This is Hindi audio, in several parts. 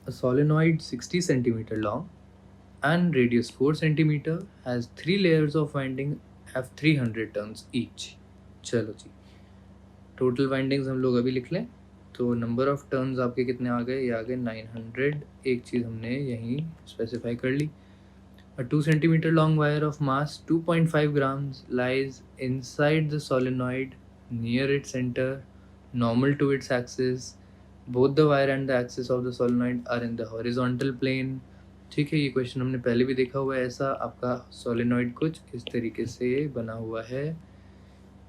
A solenoid 60 centimeter long and radius 4 centimeter has 3 layers of winding have 300 turns each. चलो जी, टोटल वाइंडिंग्स हम लोग अभी लिख लें। तो नंबर ऑफ टर्न्स आपके कितने आ गए? ये आ गए 900। एक चीज़ हमने यहीं स्पेसिफाई कर ली। A 2 centimeter long wire of mass 2.5 grams lies inside the solenoid near its center, normal to its axis. Both the wire and the axis of the solenoid are in the horizontal plane. ठीक है, ये क्वेश्चन हमने पहले भी देखा हुआ है। ऐसा आपका सोलिनॉइड कुछ इस तरीके से बना हुआ है।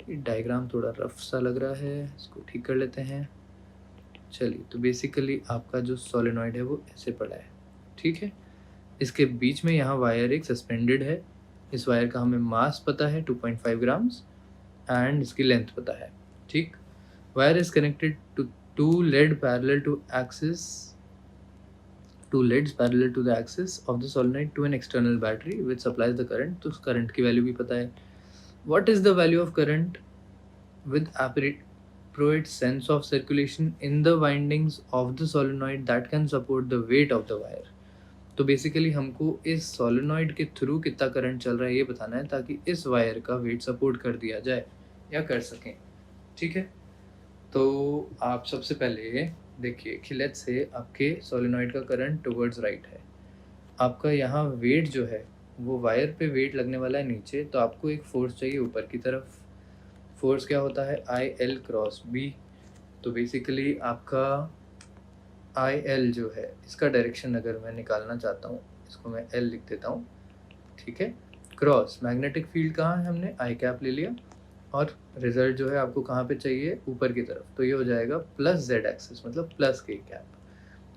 ये डायग्राम थोड़ा रफ सा लग रहा है, इसको ठीक कर लेते हैं। चलिए, तो बेसिकली आपका जो सोलिनॉइड है वो ऐसे पड़ा है। ठीक है, इसके बीच में यहाँ वायर एक सस्पेंडेड है। इस वायर का हमें मास पता है 2.5 ग्राम्स एंड इसकी लेंथ पता है। ठीक, wire is connected to two lead parallel to axis two leads parallel to the axis of the solenoid to an external battery which supplies the current. तो करंट की वैल्यू भी पता है। What is the value of current with appropriate sense of circulation in the windings of the solenoid that can support the weight of the wire? तो बेसिकली हमको इस सोलेनॉइड के थ्रू कितना करंट चल रहा है ये बताना है, ताकि इस वायर का वेट सपोर्ट कर दिया जाए या कर सकें। ठीक है, तो आप सबसे पहले देखिए कि लेट्स से आपके सोलेनॉइड का करंट टुवर्ड्स राइट है। आपका यहाँ वेट जो है वो वायर पे वेट लगने वाला है नीचे, तो आपको एक फोर्स चाहिए ऊपर की तरफ। फोर्स क्या होता है? I L cross B. तो बेसिकली आपका आई एल जो है इसका डायरेक्शन अगर मैं निकालना चाहता हूँ, इसको मैं एल लिख देता हूँ। ठीक है, क्रॉस मैग्नेटिक फील्ड कहाँ है? हमने आई कैप ले लिया और रिजल्ट जो है आपको कहाँ पे चाहिए? ऊपर की तरफ। तो ये हो जाएगा प्लस जेड एक्सिस, मतलब प्लस के कैप।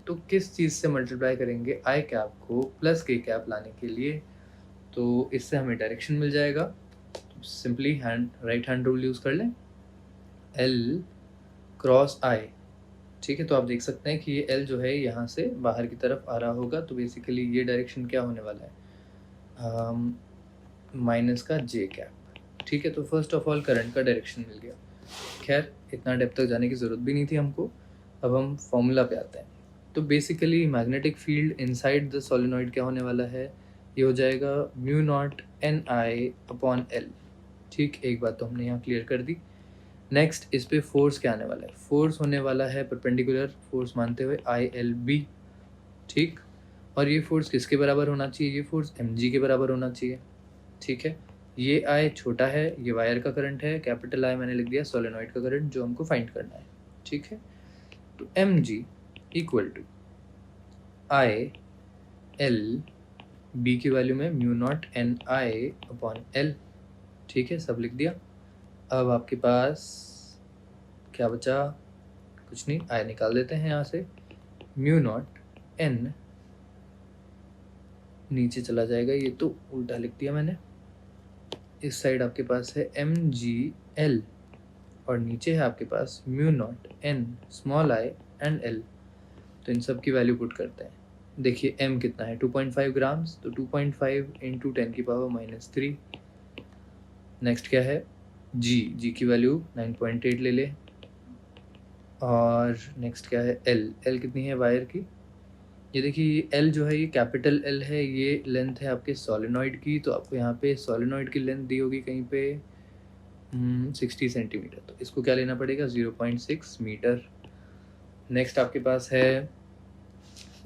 तो किस चीज़ से मल्टीप्लाई करेंगे आई कैप को प्लस के कैप लाने के लिए? तो इससे हमें डायरेक्शन मिल जाएगा। तो simply write hand rule use कर लें, एल क्रॉस आई। ठीक है, तो आप देख सकते हैं कि ये एल जो है यहाँ से बाहर की तरफ आ रहा होगा। तो बेसिकली ये डायरेक्शन क्या होने वाला है? माइनस का जे कैप। ठीक है, तो फर्स्ट ऑफ ऑल करंट का डायरेक्शन मिल गया। खैर, इतना डेप्थ तक जाने की ज़रूरत भी नहीं थी हमको। अब हम फॉर्मूला पे आते हैं। तो basically magnetic field inside the solenoid क्या होने वाला है? ये हो जाएगा mu naught N I upon L. ठीक, एक बात तो हमने यहाँ क्लियर कर दी। नेक्स्ट इस पे फोर्स क्या आने वाला है? फोर्स होने वाला है परपेंडिकुलर फोर्स मानते हुए आई एल बी। ठीक, और ये फोर्स किसके बराबर होना चाहिए? ये फोर्स एम जी के बराबर होना चाहिए। ठीक है, ये आई छोटा है, ये वायर का करंट है, कैपिटल आई मैंने लिख दिया सोलेनॉइड का करंट जो हमको फाइंड करना है। ठीक है, तो M G equal to I L B की वैल्यू में mu naught N I upon L. ठीक है, सब लिख दिया। अब आपके पास क्या बचा? कुछ नहीं, आई निकाल देते हैं यहाँ से। म्यू नॉट एन नीचे चला जाएगा, ये तो उल्टा लिख दिया मैंने। इस साइड आपके पास है एम जी एल और नीचे है आपके पास mu naught N small I and L. तो इन सब की वैल्यू पुट करते हैं। देखिए m कितना है? 2.5 ग्राम्स। तो 2.5 इंटू 10⁻³ नेक्स्ट क्या है? g की वैल्यू 9.8 ले ले। और नेक्स्ट क्या है? l कितनी है वायर की? ये देखिए l जो है ये कैपिटल L है, ये लेंथ है आपके सोलेनॉइड की। तो आपको यहाँ पे सोलेनॉइड की लेंथ दी होगी कहीं पे 60 सेंटीमीटर। तो इसको क्या लेना पड़ेगा? 0.6 मीटर। नेक्स्ट आपके पास है,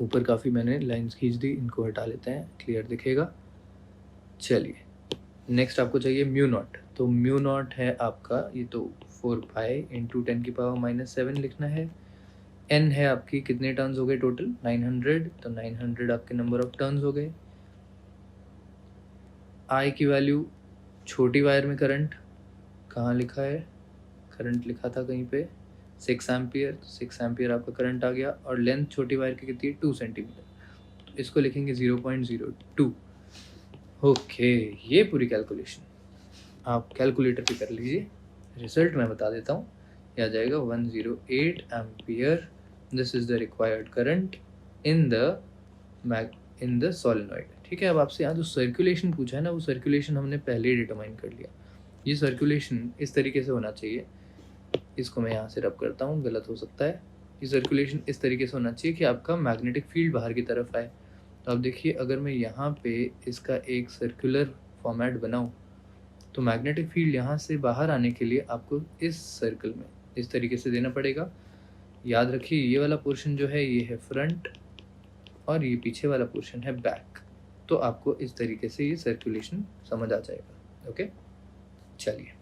ऊपर काफ़ी मैंने लाइंस खींच दी, इनको हटा लेते हैं, क्लियर दिखेगा। चलिए, नेक्स्ट आपको चाहिए म्यू नॉट। तो म्यू नॉट है आपका ये तो 4 पाई इंटू 10⁻⁷ लिखना है। एन है आपकी कितने टर्न्स हो गए टोटल? 900। तो 900 आपके नंबर ऑफ टर्न्स हो गए। आई की वैल्यू, छोटी वायर में करंट कहाँ लिखा है? करंट लिखा था कहीं पे 6 एम्पियर। तो 6 एम्पियर आपका करंट आ गया। और लेंथ छोटी वायर की कितनी है? 2 सेंटीमीटर। तो इसको लिखेंगे 0.02। ओके, ये पूरी कैलकुलेशन आप कैलकुलेटर पे कर लीजिए। रिजल्ट मैं बता देता हूँ, यह आ जाएगा 108 ampere. This is the required current in the solenoid. ठीक है, अब आपसे यहाँ जो सर्कुलेशन पूछा है ना, वो सर्कुलेशन हमने पहले ही डिटरमाइन कर लिया। ये सर्कुलेशन इस तरीके से होना चाहिए। इसको मैं यहाँ से रब करता हूँ, गलत हो सकता है। ये सर्कुलेशन इस तरीके से होना चाहिए कि आपका मैग्नेटिक फील्ड बाहर की तरफ आए। तो आप देखिए, अगर मैं यहाँ पे इसका एक सर्कुलर फॉर्मेट बनाऊँ, तो मैग्नेटिक फील्ड यहाँ से बाहर आने के लिए आपको इस सर्कल में इस तरीके से देना पड़ेगा। याद रखिए, ये वाला पोर्शन जो है ये है फ्रंट और ये पीछे वाला पोर्शन है बैक। तो आपको इस तरीके से ये सर्कुलेशन समझ आ जाएगा। ओके, चलिए।